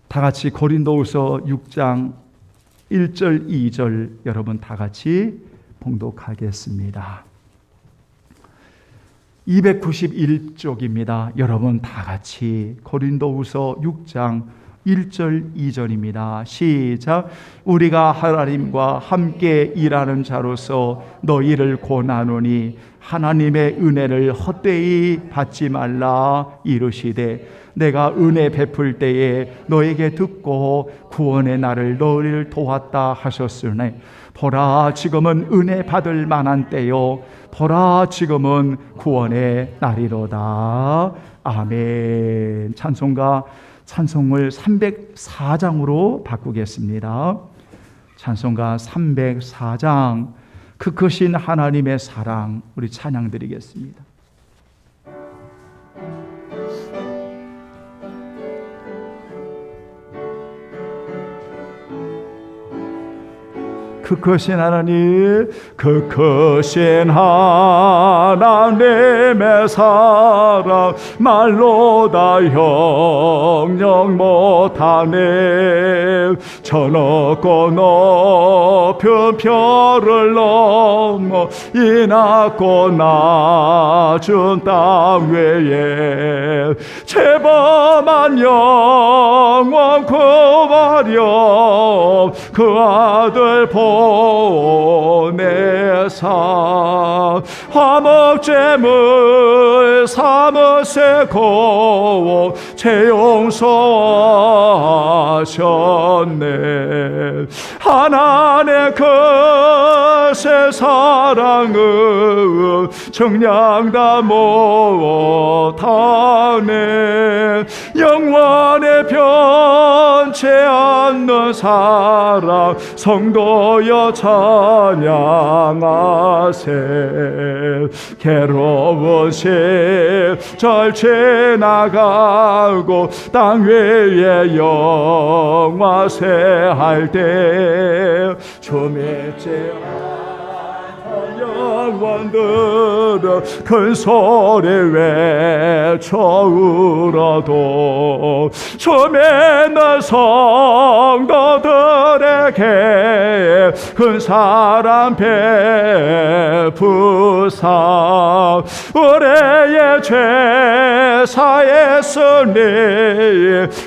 다 같이 고린도후서 6장 1절 2절 여러분 다 같이 봉독하겠습니다. 291쪽입니다. 여러분 다 같이 고린도후서 6장 1절 2절입니다. 시작. 우리가 하나님과 함께 일하는 자로서 너희를 권하노니 하나님의 은혜를 헛되이 받지 말라. 이르시되 내가 은혜 베풀 때에 너에게 듣고 구원의 날을 너희를 도왔다 하셨으니 보라 지금은 은혜 받을 만한 때요 보라 지금은 구원의 날이로다. 아멘. 찬송을 304장으로 바꾸겠습니다. 찬송가 304장 그 크신 하나님의 사랑 우리 찬양 드리겠습니다. 그 크신 하나님, 그 크신 하나님의 사랑 말로 다 형용 못하네. 저 높고 높은 별을 넘어 이 낮고 낮은 땅 외에 죄범한 영원 구하려 그 아들 보내사 화목제물 삼으시고 죄 용서하셨네. 하나님의 크신 사랑은 정량다 못하네. 영원에 변치 않는 사랑 성도여 찬양하세. 괴로운 시절 지나가고 땅 위에 영화세 할 때 주 믿지 영원들은 큰 소리 외쳐 울어도 처음에는 성도들에게 큰 사랑 베푸사 우리의 죄 사했으니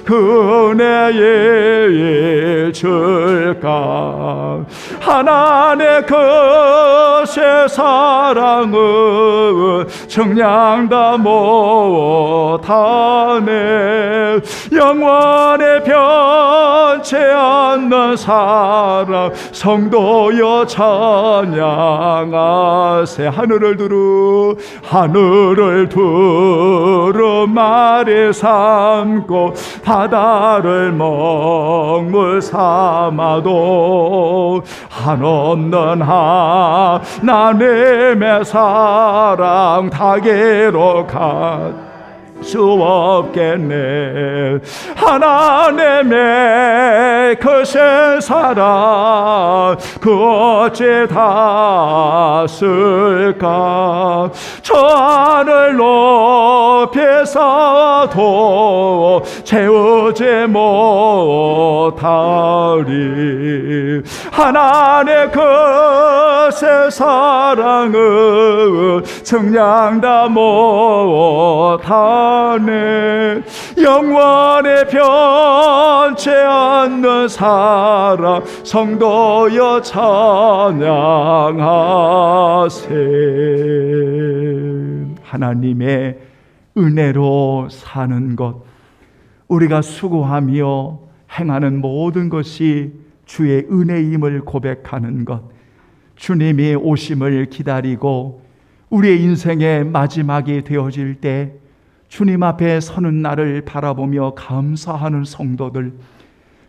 그 은혜를 줄까. 하나님의 그 새 사랑은 청량다 못하네. 영원히 변치 않는 사랑 성도여 찬양하세. 하늘을 두루 말이 삼고 바다를 먹물 삼아도 한없는 하나님의 사랑 닿기로 수 없겠네. 하나님의 크신 사랑 그 어찌 닿았을까. 저 하늘 높이 쌓아도 채우지 못하리. 하나님의 크신 사랑은 청량다 못하리. 영원히 변치 않는 사랑 성도여 찬양하세. 하나님의 은혜로 사는 것, 우리가 수고하며 행하는 모든 것이 주의 은혜임을 고백하는 것, 주님이 오심을 기다리고 우리의 인생의 마지막이 되어질 때 주님 앞에 서는 날을 바라보며 감사하는 성도들,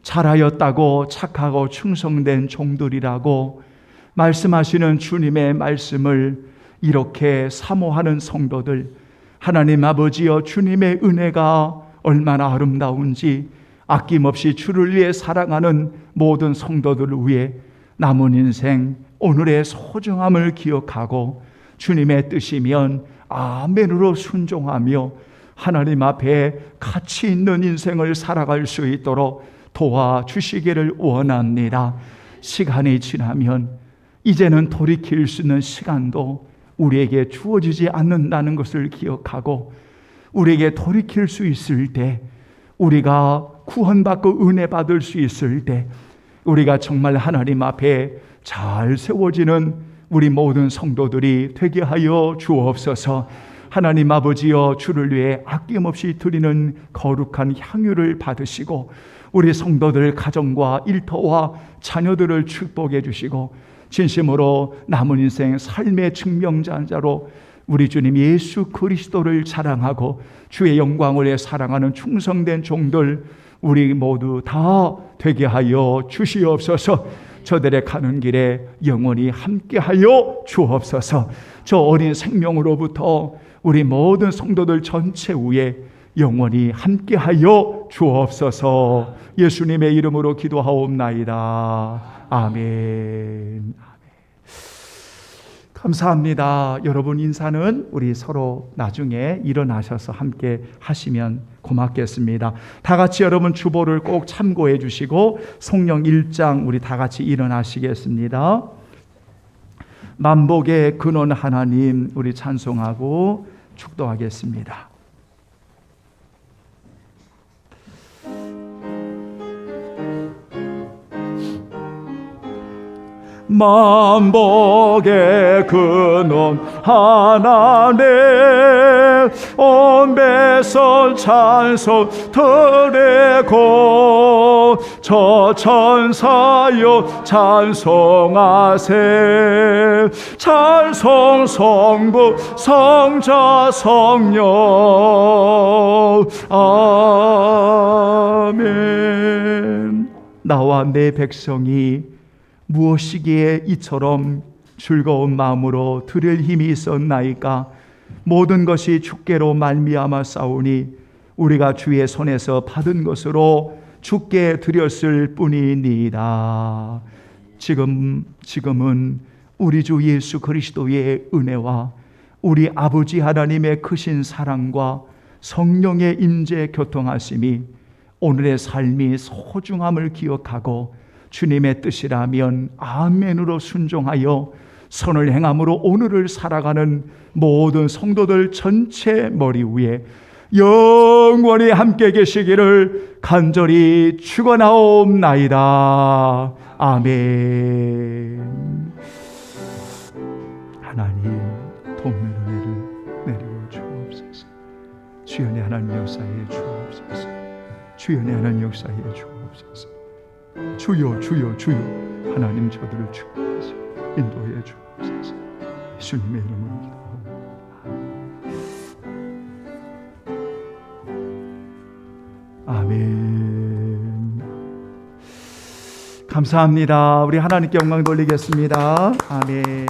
잘하였다고 착하고 충성된 종들이라고 말씀하시는 주님의 말씀을 이렇게 사모하는 성도들, 하나님 아버지여, 주님의 은혜가 얼마나 아름다운지 아낌없이 주를 위해 사랑하는 모든 성도들을 위해 남은 인생 오늘의 소중함을 기억하고 주님의 뜻이면 아멘으로 순종하며 하나님 앞에 가치 있는 인생을 살아갈 수 있도록 도와주시기를 원합니다. 시간이 지나면 이제는 돌이킬 수 있는 시간도 우리에게 주어지지 않는다는 것을 기억하고, 우리에게 돌이킬 수 있을 때, 우리가 구원받고 은혜 받을 수 있을 때, 우리가 정말 하나님 앞에 잘 세워지는 우리 모든 성도들이 되게 하여 주옵소서. 하나님 아버지여, 주를 위해 아낌없이 드리는 거룩한 향유를 받으시고 우리 성도들 가정과 일터와 자녀들을 축복해 주시고 진심으로 남은 인생 삶의 증명자로 우리 주님 예수 그리스도를 자랑하고 주의 영광을 위해 사랑하는 충성된 종들 우리 모두 다 되게 하여 주시옵소서. 저들의 가는 길에 영원히 함께하여 주옵소서. 저 어린 생명으로부터 우리 모든 성도들 전체 위에 영원히 함께하여 주옵소서. 예수님의 이름으로 기도하옵나이다. 아멘. 감사합니다. 여러분 인사는 우리 서로 나중에 일어나셔서 함께 하시면 고맙겠습니다. 다 같이 여러분 주보를 꼭 참고해 주시고 성령 1장 우리 다 같이 일어나시겠습니다. 만복의 근원 하나님 우리 찬송하고 축도하겠습니다. 만복의 근원 하나님 온 백성 찬송 드리고 저 천사여 찬송하세. 찬송 성부 성자 성령 아멘. 나와 내 백성이 무엇이기에 이처럼 즐거운 마음으로 드릴 힘이 있었나이까. 모든 것이 주께로 말미암아 싸우니 우리가 주의 손에서 받은 것으로 주께 드렸을 뿐이니이다. 지금은 우리 주 예수 그리스도의 은혜와 우리 아버지 하나님의 크신 사랑과 성령의 임재 교통하심이 오늘의 삶이 소중함을 기억하고 주님의 뜻이라면 아멘으로 순종하여 선을 행함으로 오늘을 살아가는 모든 성도들 전체 머리 위에 영원히 함께 계시기를 간절히 축원하옵나이다. 아멘. 하나님 돕는 은혜를 내리고 주옵소서. 주연의 하나님 역사에 주옵소서. 주연의 하나님 역사에 주옵소서. 주여 주여 주여 하나님 저들을 축복하시고 인도해 주옵소서. 예수님의 이름으로 기도합니다. 아멘. 감사합니다. 우리 하나님께 영광 돌리겠습니다. 아멘.